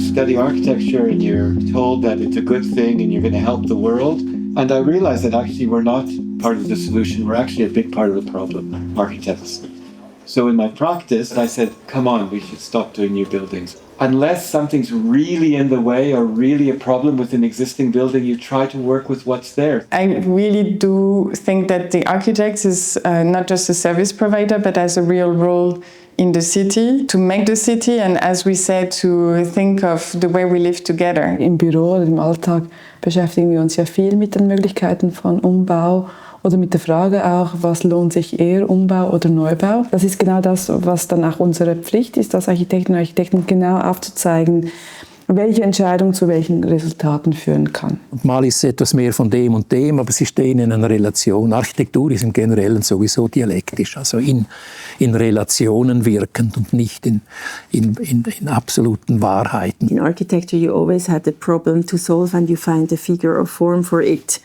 study architecture and you're told that it's a good thing and you're going to help the world. And I realized that actually we're not part of the solution. We're actually a big part of the problem, architects. So in my practice, I said, come on, we should stop doing new buildings. Unless something's really in the way or really a problem with an existing building, you try to work with what's there. I really do think that the architect is not just a service provider, but has a real role in the city, to make the city, and as we said, to think of the way we live together. Im Büro oder im Alltag beschäftigen wir uns ja viel mit den Möglichkeiten von Umbau oder mit der Frage auch, was lohnt sich eher, Umbau oder Neubau. Das ist genau das, was dann auch unsere Pflicht ist, als Architekten und Architekten genau aufzuzeigen, welche Entscheidung zu welchen Resultaten führen kann. Und mal ist es etwas mehr von dem und dem, aber sie stehen in einer Relation. Architektur ist im Generellen sowieso dialektisch, also in Relationen wirkend und nicht in absoluten Wahrheiten. In architecture you always had a problem to solve and you find a figure or form for it.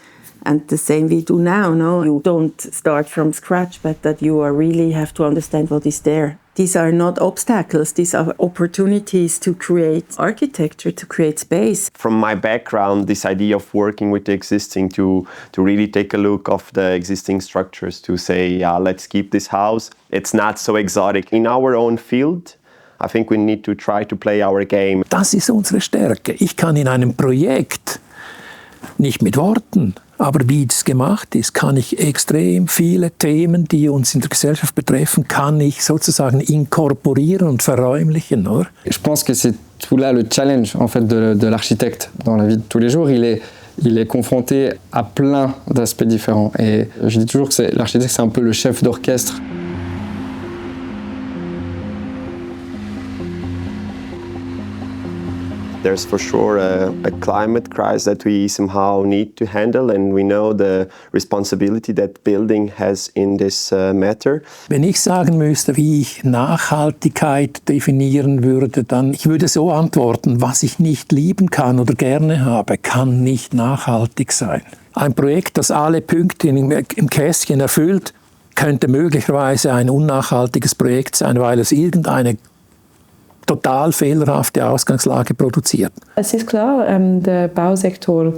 And the same we do now, no? You don't start from scratch, but that you really have to understand what is there. These are not obstacles, these are opportunities to create architecture, to create space. From my background, this idea of working with the existing to really take a look of the existing structures, to say, yeah, let's keep this house. It's not so exotic. In our own field, I think we need to try to play our game. Das ist unsere Stärke. Ich kann in einem Projekt, nicht mit Worten, aber wie es gemacht ist, kann ich extrem viele Themen, die uns in der Gesellschaft betreffen, kann ich sozusagen inkorporieren und verräumlichen, oder? Je pense que c'est tout là le challenge en fait de l'architecte dans la vie de tous les jours. Il est confronté à plein d'aspects différents. Et je dis toujours que l'architecte, c'est un peu le chef d'orchestre. There's for sure a climate crisis that we somehow need to handle, and we know the responsibility that building has in this matter. Wenn ich sagen müsste, wie ich Nachhaltigkeit definieren würde, dann ich würde so antworten: Was ich nicht lieben kann oder gerne habe, kann nicht nachhaltig sein. Ein Projekt, das alle Punkte im Kästchen erfüllt, könnte möglicherweise ein unnachhaltiges Projekt sein, weil es irgendeine total fehlerhafte Ausgangslage produziert. Es ist klar, der Bausektor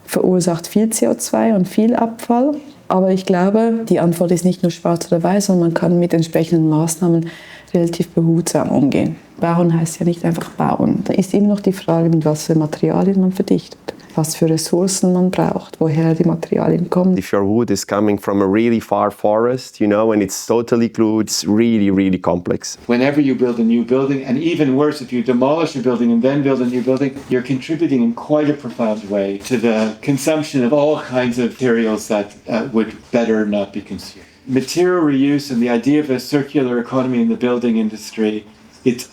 verursacht viel CO2 und viel Abfall. Aber ich glaube, die Antwort ist nicht nur schwarz oder weiß, sondern man kann mit entsprechenden Maßnahmen relativ behutsam umgehen. Bauen heißt ja nicht einfach bauen. Da ist immer noch die Frage, mit was für Materialien man verdichtet, was für Ressourcen man braucht, woher die Materialien kommen. If your wood is coming from a really far forest, and it's totally glued, it's really, really complex. Whenever you build a new building, and even worse, if you demolish a building and then build a new building, you're contributing in quite a profound way to the consumption of all kinds of materials that would better not be consumed. Material reuse and the idea of a circular economy in the building industry, it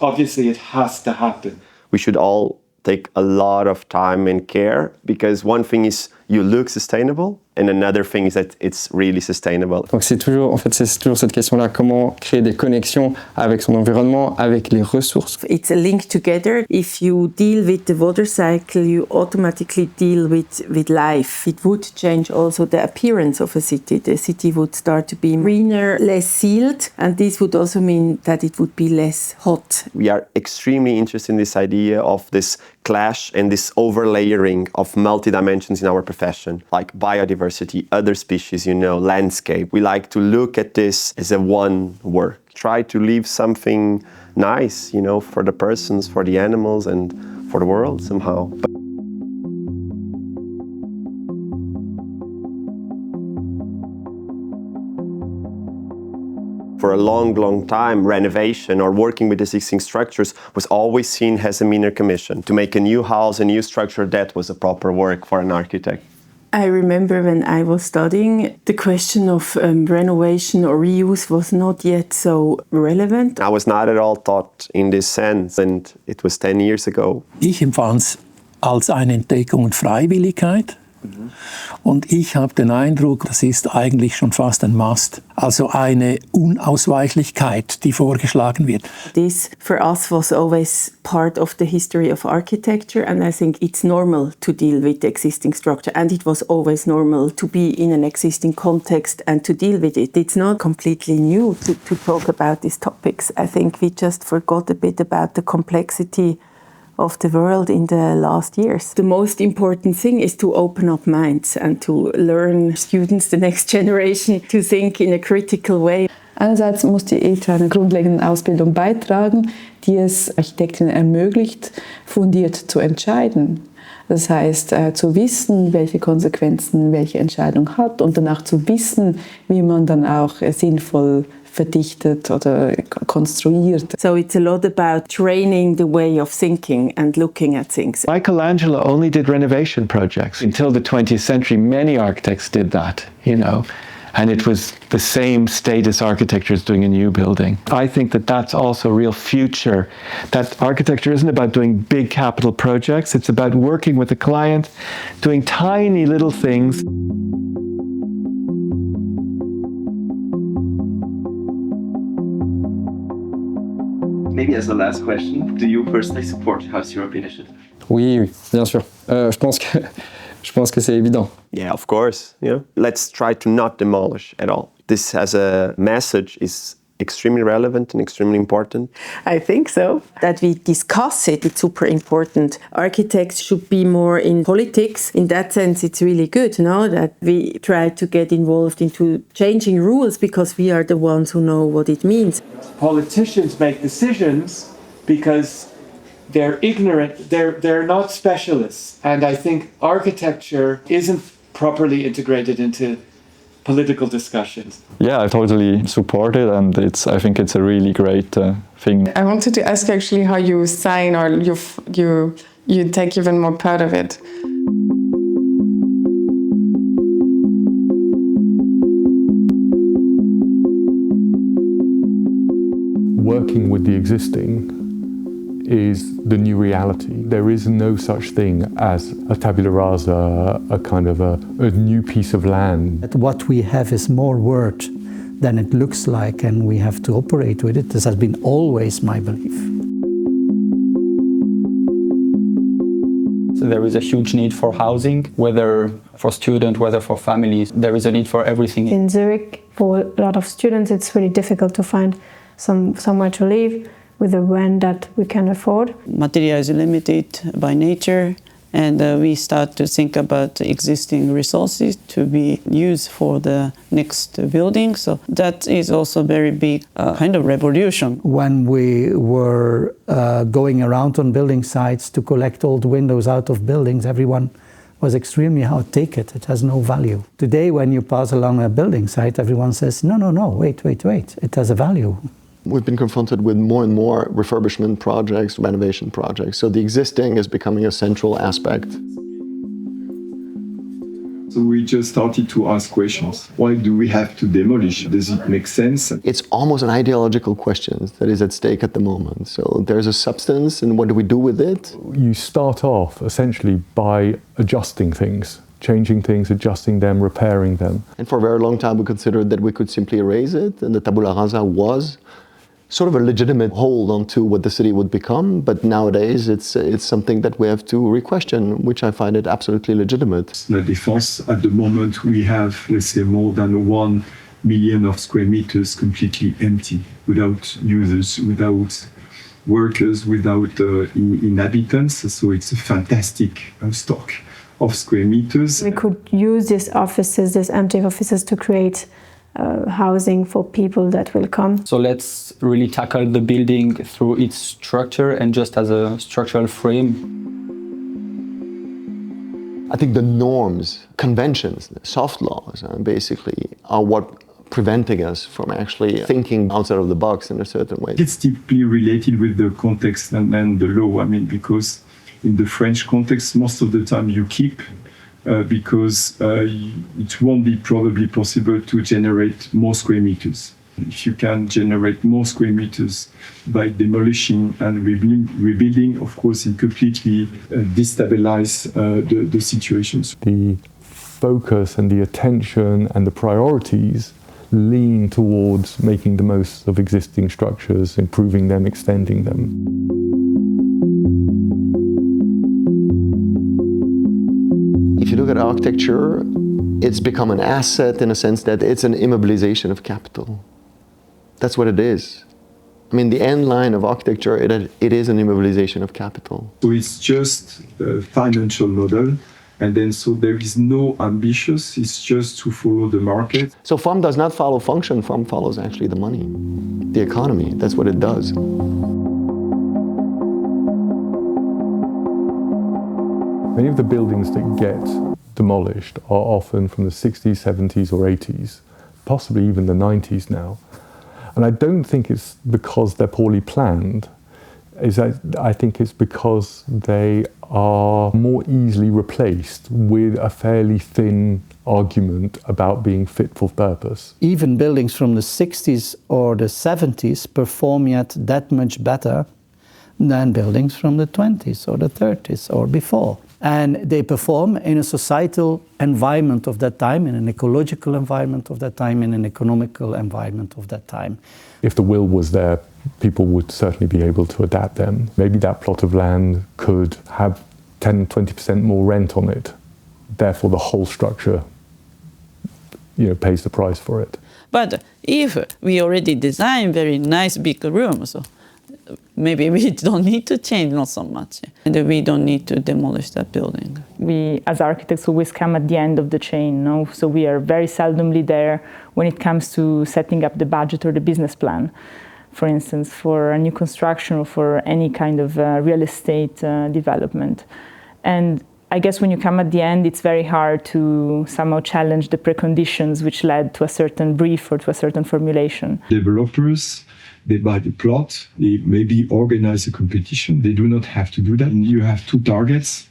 has to happen. We should all take a lot of time and care, because one thing is you look sustainable and another thing is that it's really sustainable. Donc c'est toujours cette question-là, comment créer des connexions avec son environnement, avec les ressources. It's a link together. If you deal with the water cycle, you automatically deal with life. It would change also the appearance of a city. The city would start to be greener, less sealed, and this would also mean that it would be less hot. We are extremely interested in this idea of this clash and this overlayering of multi-dimensions in our profession, like biodiversity, other species, landscape. We like to look at this as a one work. Try to leave something nice, for the persons, for the animals, and for the world somehow. For a long, long time, renovation or working with existing structures was always seen as a minor commission. To make a new house, a new structure, that was a proper work for an architect. I remember when I was studying, the question of renovation or reuse was not yet so relevant. I was not at all taught in this sense, and it was 10 years ago. Ich empfand es als eine Entdeckung und Freiwilligkeit. Und ich habe den Eindruck, das ist eigentlich schon fast ein Must. Also eine Unausweichlichkeit, die vorgeschlagen wird. This for us was always part of the history of architecture, and I think it's normal to deal with the existing structure, and it was always normal to be in an existing context and to deal with it. It's not completely new to talk about these topics. I think we just forgot a bit about the complexity of the world in the last years. The most important thing is to open up minds and to learn students, the next generation, to think in a critical way. Einerseits muss die ETH einer grundlegenden Ausbildung beitragen, die es Architektinnen ermöglicht, fundiert zu entscheiden. Das heißt, zu wissen, welche Konsequenzen welche Entscheidung hat und danach zu wissen, wie man dann auch sinnvoll verdichtet oder konstruiert. So it's a lot about training the way of thinking and looking at things. Michelangelo only did renovation projects. Until the 20th century, many architects did that, and it was the same status architecture as doing a new building. I think that that's also real future, that architecture isn't about doing big capital projects, it's about working with the client, doing tiny little things. Maybe as the last question, do you personally support HouseEurope initiative? Oui, oui, bien sûr. Je pense que c'est évident. Yeah, of course. Let's try to not demolish at all. This as a message is extremely relevant and extremely important. I think so. That we discuss it, it's super important. Architects should be more in politics. In that sense, it's really good, that we try to get involved into changing rules because we are the ones who know what it means. Politicians make decisions because they're ignorant, they're not specialists. And I think architecture isn't properly integrated into political discussions. Yeah, I totally support it, and I think it's a really great thing. I wanted to ask actually how you sign or you take even more part of it. Working with the existing is the new reality. There is no such thing as a tabula rasa, a kind of a new piece of land. What we have is more work than it looks like, and we have to operate with it. This has been always my belief. So there is a huge need for housing, whether for students, whether for families. There is a need for everything. In Zurich, for a lot of students, it's really difficult to find somewhere to live with a rent that we can afford. Material is limited by nature, and we start to think about existing resources to be used for the next building. So that is also a very big kind of revolution. When we were going around on building sites to collect old windows out of buildings, everyone was extremely, take it has no value. Today, when you pass along a building site, everyone says, no, wait, it has a value. We've been confronted with more and more refurbishment projects, renovation projects. So the existing is becoming a central aspect. So we just started to ask questions. Why do we have to demolish? Does it make sense? It's almost an ideological question that is at stake at the moment. So there's a substance, and what do we do with it? You start off essentially by adjusting things, changing things, adjusting them, repairing them. And for a very long time we considered that we could simply erase it, and the tabula rasa was sort of a legitimate hold onto what the city would become, but nowadays it's something that we have to re-question, which I find it absolutely legitimate. La Défense, at the moment we have, let's say, more than 1 million of square meters completely empty, without users, without workers, without inhabitants, so it's a fantastic stock of square meters. We could use these offices, these empty offices, to create housing for people that will come. So let's really tackle the building through its structure and just as a structural frame. I think the norms, conventions, soft laws, basically, are what preventing us from actually thinking outside of the box in a certain way. It's deeply related with the context and the law. Because in the French context, most of the time you keep because it won't be probably possible to generate more square meters. If you can generate more square meters by demolishing and rebuilding, of course, it completely destabilizes the situations. The focus and the attention and the priorities lean towards making the most of existing structures, improving them, extending them. If you look at architecture, it's become an asset in a sense that it's an immobilization of capital. That's what it is. I mean, the end line of architecture, it is an immobilization of capital. So it's just a financial model, and then so there is no ambitious, it's just to follow the market. So form does not follow function, form follows actually the money, the economy, that's what it does. Many of the buildings that get demolished are often from the 60s, 70s or 80s, possibly even the 90s now. And I don't think it's because they're poorly planned. I think it's because they are more easily replaced with a fairly thin argument about being fit for purpose. Even buildings from the 60s or the 70s perform yet that much better than buildings from the 20s or the 30s or before. And they perform in a societal environment of that time, in an ecological environment of that time, in an economical environment of that time. If the will was there, people would certainly be able to adapt them. Maybe that plot of land could have 10, 20% more rent on it. Therefore, the whole structure, pays the price for it. But if we already design very nice big rooms, maybe we don't need to change not so much, and we don't need to demolish that building. We, as architects, always come at the end of the chain, no? So we are very seldomly there when it comes to setting up the budget or the business plan, for instance, for a new construction or for any kind of real estate development. And I guess when you come at the end, it's very hard to somehow challenge the preconditions which led to a certain brief or to a certain formulation. Developers, they buy the plot, they maybe organize a competition. They do not have to do that. And you have two targets.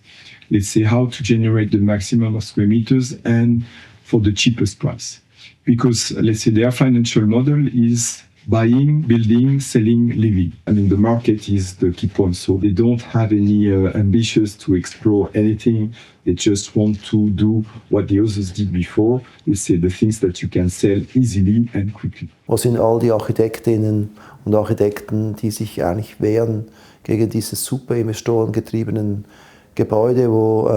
Let's say how to generate the maximum of square meters and for the cheapest price. Because let's say their financial model is buying, building, selling, living. I mean, the market is the key point. So they don't have any ambitions to explore anything. They just want to do what the others did before. They say the things that you can sell easily and quickly. Wo sind all die Architektinnen und Architekten, die sich eigentlich wehren gegen diese super investorengetriebenen Gebäude, wo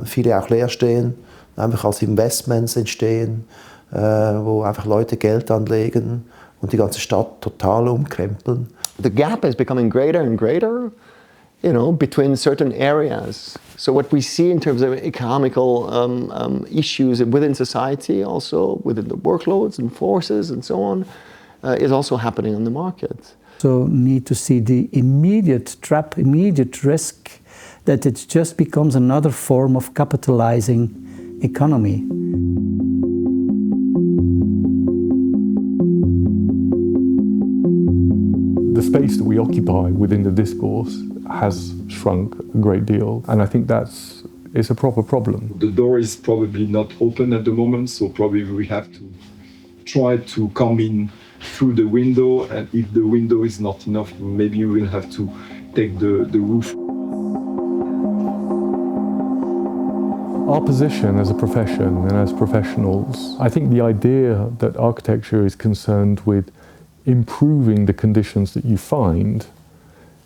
viele auch leer stehen, einfach als Investments entstehen, wo einfach Leute Geld anlegen und die ganze Stadt total umkrempeln. The gap is becoming greater and greater, between certain areas. So what we see in terms of economical issues within society, also within the workloads and forces and so on, is also happening on the market. So need to see the immediate trap, immediate risk that it just becomes another form of capitalizing economy. The space that we occupy within the discourse has shrunk a great deal, and I think it's a proper problem. The door is probably not open at the moment, so probably we have to try to come in through the window, and if the window is not enough, maybe we will have to take the roof. Our position as a profession and as professionals, I think the idea that architecture is concerned with improving the conditions that you find,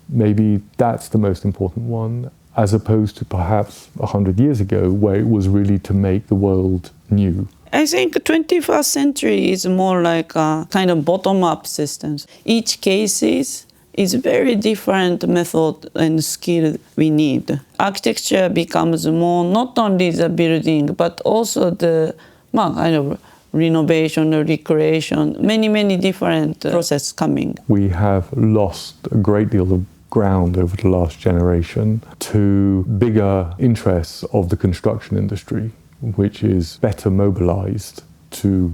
maybe that's the most important one, as opposed to perhaps 100 years ago, where it was really to make the world new. I think 21st century is more like a kind of bottom-up system. Each case is very different method and skill we need. Architecture becomes more not only the building, but also the kind of renovation or recreation, many different processes coming. We have lost a great deal of ground over the last generation to bigger interests of the construction industry, which is better mobilized to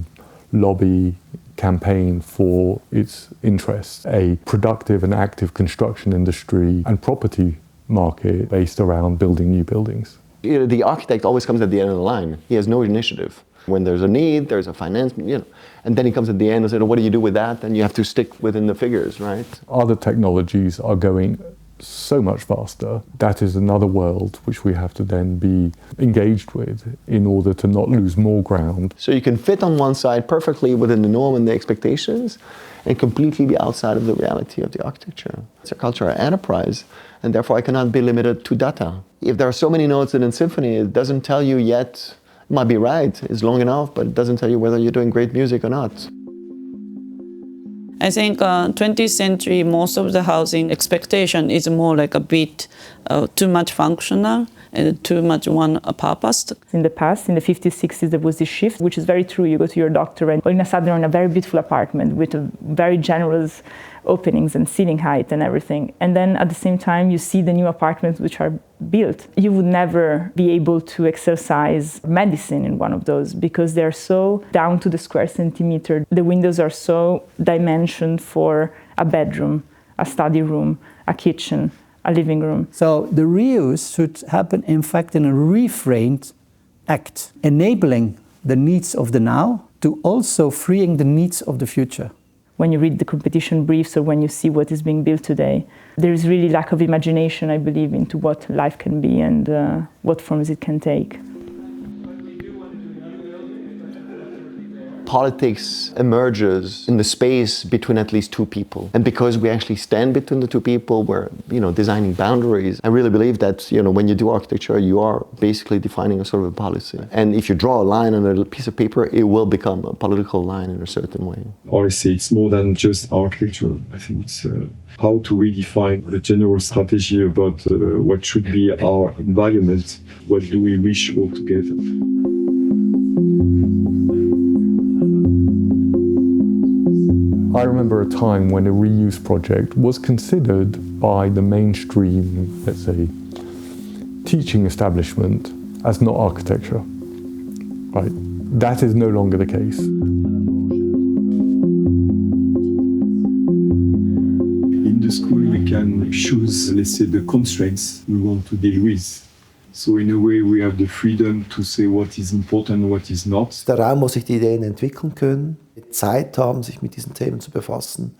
lobby, campaign for its interests. A productive and active construction industry and property market based around building new buildings. The architect always comes at the end of the line. He has no initiative. When there's a need, there's a finance, and then he comes at the end and says, what do you do with that? And you have to stick within the figures, right? Other technologies are going so much faster. That is another world which we have to then be engaged with in order to not lose more ground. So you can fit on one side perfectly within the norm and the expectations and completely be outside of the reality of the architecture. It's a cultural enterprise, and therefore I cannot be limited to data. If there are so many notes in a symphony, it doesn't tell you yet. It might be right, it's long enough, but it doesn't tell you whether you're doing great music or not. I think 20th century, most of the housing expectation is more like a bit too much functional and too much one purpose. In the past, in the 50s, 60s, there was this shift, which is very true. You go to your doctor and all of a sudden you're in a very beautiful apartment with a very generous openings and ceiling height and everything. And then at the same time, you see the new apartments which are built. You would never be able to exercise medicine in one of those because they're so down to the square centimeter. The windows are so dimensioned for a bedroom, a study room, a kitchen, a living room. So the reuse should happen, in fact, in a reframed act, enabling the needs of the now to also freeing the needs of the future. When you read the competition briefs or when you see what is being built today, there is really lack of imagination, I believe, into what life can be and what forms it can take. Politics emerges in the space between at least two people. And because we actually stand between the two people, we're designing boundaries. I really believe that when you do architecture, you are basically defining a sort of a policy. And if you draw a line on a piece of paper, it will become a political line in a certain way. Honestly, it's more than just architecture. I think it's how to redefine the general strategy about what should be our environment. What do we wish all together? I remember a time when a reuse project was considered by the mainstream, let's say, teaching establishment as not architecture. Right? That is no longer the case. In the school, we can choose, let's say, the constraints we want to deal with. So in a way, we have the freedom to say what is important and what is not. Der Raum, wo sich die Ideen entwickeln können, Zeit haben, sich mit diesen Themen zu befassen,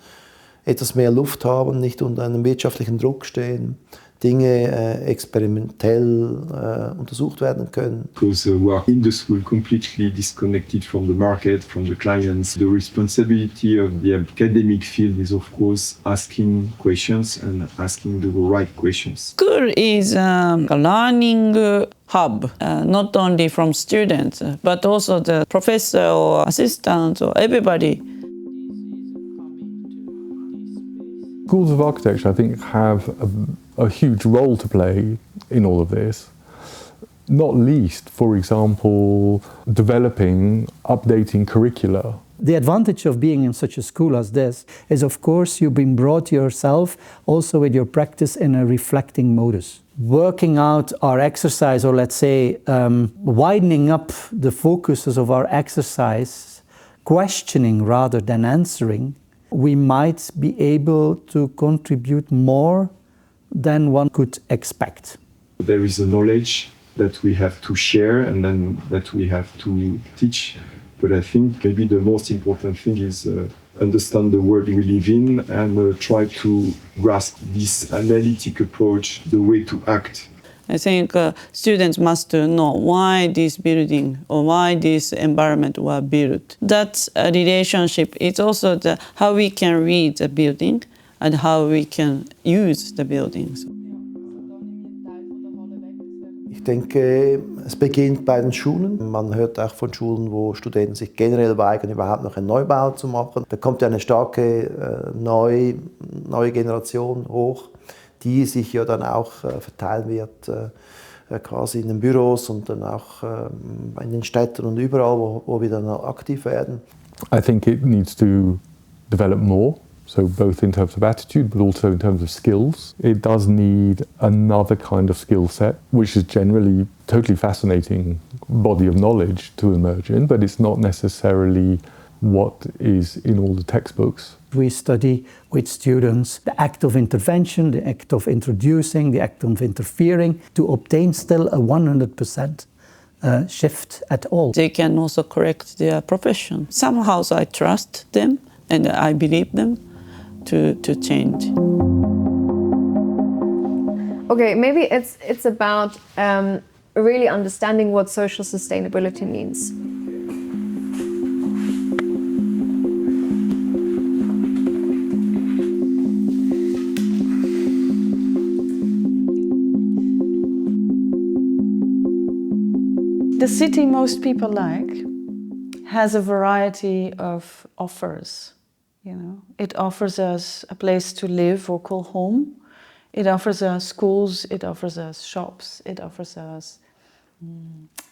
etwas mehr Luft haben, nicht unter einem wirtschaftlichen Druck stehen, Dinge experimentell untersucht werden können. Because we are in the school completely disconnected from the market, from the clients. The responsibility of the academic field is, of course, asking questions and asking the right questions. School is a learning hub, not only from students, but also the professor or assistant or everybody. Schools of architecture, I think, have a huge role to play in all of this. Not least, for example, developing, updating curricula. The advantage of being in such a school as this is, of course, you've been brought yourself also with your practice in a reflecting modus. Working out our exercise, or let's say widening up the focuses of our exercise, questioning rather than answering, we might be able to contribute more than one could expect. There is a knowledge that we have to share and then that we have to teach. But I think maybe the most important thing is understand the world we live in and try to grasp this analytic approach, the way to act. I think students must know why this building or why this environment was built. That relationship is also how we can read the building and how we can use the buildings. Ich denke, es beginnt bei den Schulen. Man hört auch von Schulen, wo Studenten sich generell weigern, überhaupt noch einen Neubau zu machen. Da kommt ja eine starke neue Generation hoch, die sich ja dann auch verteilen wird, quasi in den Büros und dann auch in den Städten und überall, wo wir dann aktiv werden. I think it needs to develop more, so both in terms of attitude but also in terms of skills. It does need another kind of skill set, which is generally totally fascinating body of knowledge to emerge in, but it's not necessarily what is in all the textbooks. We study with students the act of intervention, the act of introducing, the act of interfering to obtain still a 100% shift at all. They can also correct their profession. Somehow I trust them and I believe them to change. Okay, maybe it's about really understanding what social sustainability means. The city most people like has a variety of offers, It offers us a place to live or call home. It offers us schools, it offers us shops, it offers us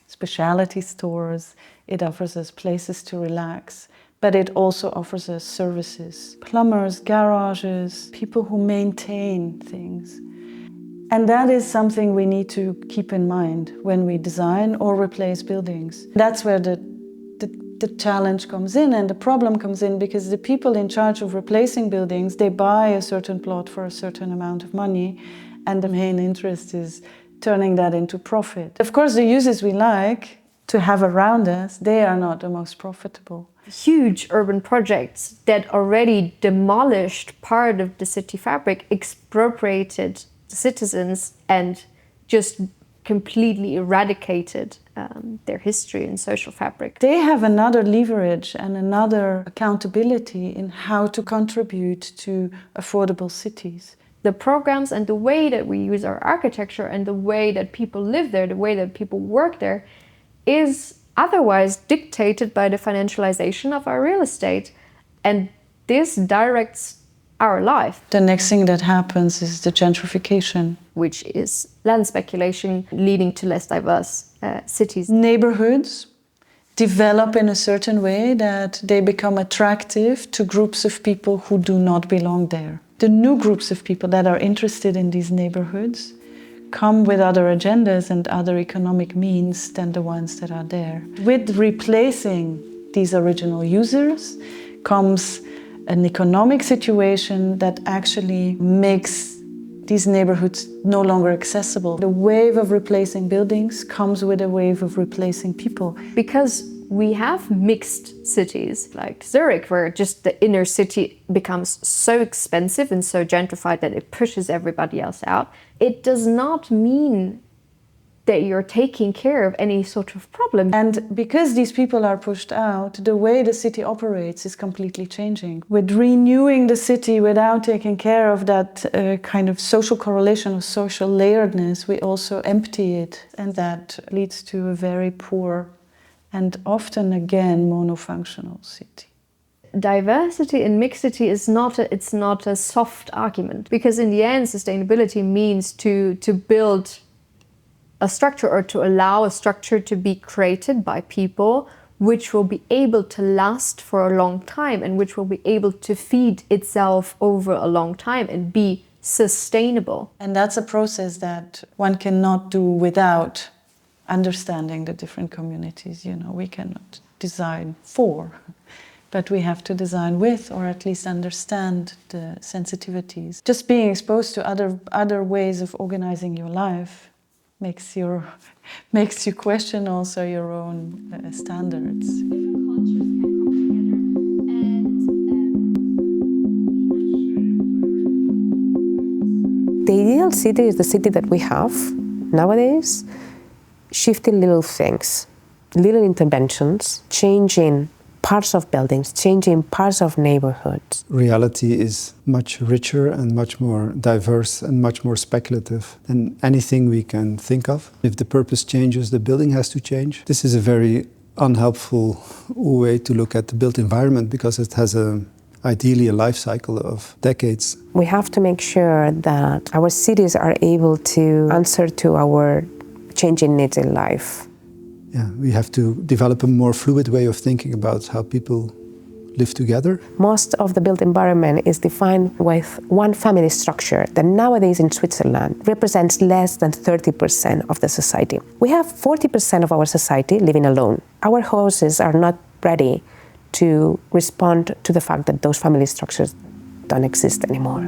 specialty stores, it offers us places to relax, but it also offers us services. Plumbers, garages, people who maintain things. And that is something we need to keep in mind when we design or replace buildings. That's where the challenge comes in and the problem comes in, because the people in charge of replacing buildings, they buy a certain plot for a certain amount of money, and the main interest is turning that into profit. Of course, the uses we like to have around us, they are not the most profitable. Huge urban projects that already demolished part of the city fabric, expropriated the citizens, and just completely eradicated their history and social fabric. They have another leverage and another accountability in how to contribute to affordable cities. The programs and the way that we use our architecture and the way that people live there, the way that people work there, is otherwise dictated by the financialization of our real estate. And this directs our life. The next thing that happens is the gentrification, which is land speculation leading to less diverse cities. Neighborhoods develop in a certain way that they become attractive to groups of people who do not belong there. The new groups of people that are interested in these neighborhoods come with other agendas and other economic means than the ones that are there. With replacing these original users comes an economic situation that actually makes these neighborhoods no longer accessible. The wave of replacing buildings comes with a wave of replacing people. Because we have mixed cities like Zurich, where just the inner city becomes so expensive and so gentrified that it pushes everybody else out. It does not mean that you're taking care of any sort of problem. And because these people are pushed out, the way the city operates is completely changing. With renewing the city without taking care of that kind of social correlation or social layeredness, we also empty it. And that leads to a very poor and often, again, monofunctional city. Diversity and mixity is not a soft argument, because in the end, sustainability means to build a structure, or to allow a structure to be created by people which will be able to last for a long time and which will be able to feed itself over a long time and be sustainable. And that's a process that one cannot do without understanding the different communities. You know, we cannot design for, but we have to design with, or at least understand the sensitivities. Just being exposed to other ways of organizing your life makes you question also your own standards. The ideal city is the city that we have nowadays, shifting little things, little interventions, changing parts of buildings, changing parts of neighborhoods. Reality is much richer and much more diverse and much more speculative than anything we can think of. If the purpose changes, the building has to change. This is a very unhelpful way to look at the built environment, because it has ideally a life cycle of decades. We have to make sure that our cities are able to answer to our changing needs in life. Yeah, we have to develop a more fluid way of thinking about how people live together. Most of the built environment is defined with one family structure that nowadays in Switzerland represents less than 30% of the society. We have 40% of our society living alone. Our houses are not ready to respond to the fact that those family structures don't exist anymore.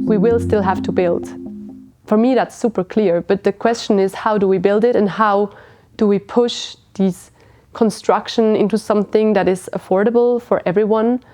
We will still have to build. For me, that's super clear, but the question is, how do we build it, and how do we push these construction into something that is affordable for everyone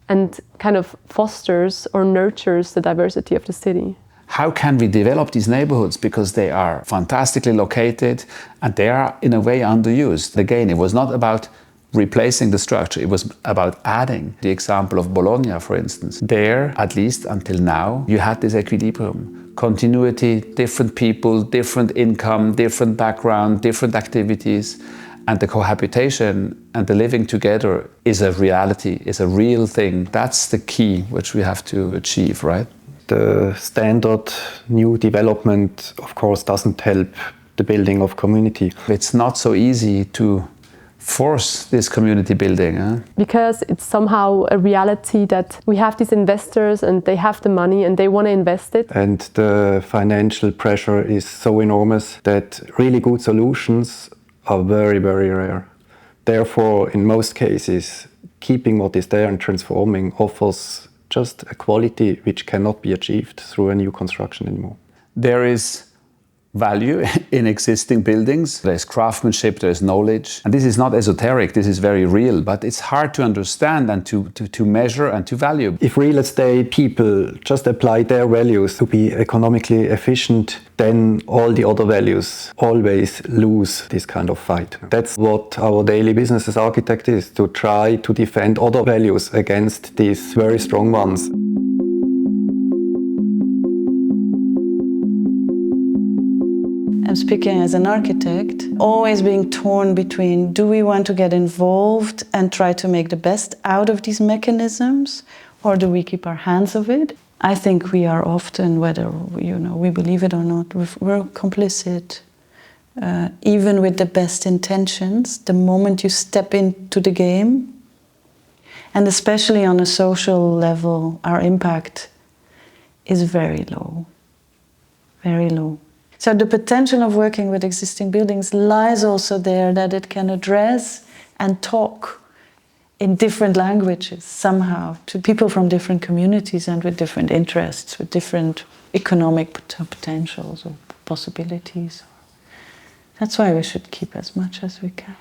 and kind of fosters or nurtures the diversity of the city? How can we develop these neighborhoods, because they are fantastically located and they are in a way underused? Again, it was not about replacing the structure, it was about adding. The example of Bologna, for instance, there, at least until now, you had this equilibrium. Continuity, different people, different income, different background, different activities, and the cohabitation and the living together is a reality, is a real thing. That's the key which we have to achieve, right? The standard new development, of course, doesn't help the building of community. It's not so easy to force this community building. Because it's somehow a reality that we have these investors and they have the money and they want to invest it. And the financial pressure is so enormous that really good solutions are very, very rare. Therefore, in most cases, keeping what is there and transforming offers just a quality which cannot be achieved through a new construction anymore. There is value in existing buildings. There's craftsmanship, there's knowledge. And this is not esoteric, this is very real, but it's hard to understand and to measure and to value. If real estate people just apply their values to be economically efficient, then all the other values always lose this kind of fight. That's what our daily business as architect is, to try to defend other values against these very strong ones. I'm speaking as an architect, always being torn between, do we want to get involved and try to make the best out of these mechanisms, or do we keep our hands off it? I think we are often, whether we believe it or not, we're complicit. Even with the best intentions, the moment you step into the game, and especially on a social level, our impact is very low, very low. So the potential of working with existing buildings lies also there, that it can address and talk in different languages somehow to people from different communities and with different interests, with different economic potentials or possibilities. That's why we should keep as much as we can.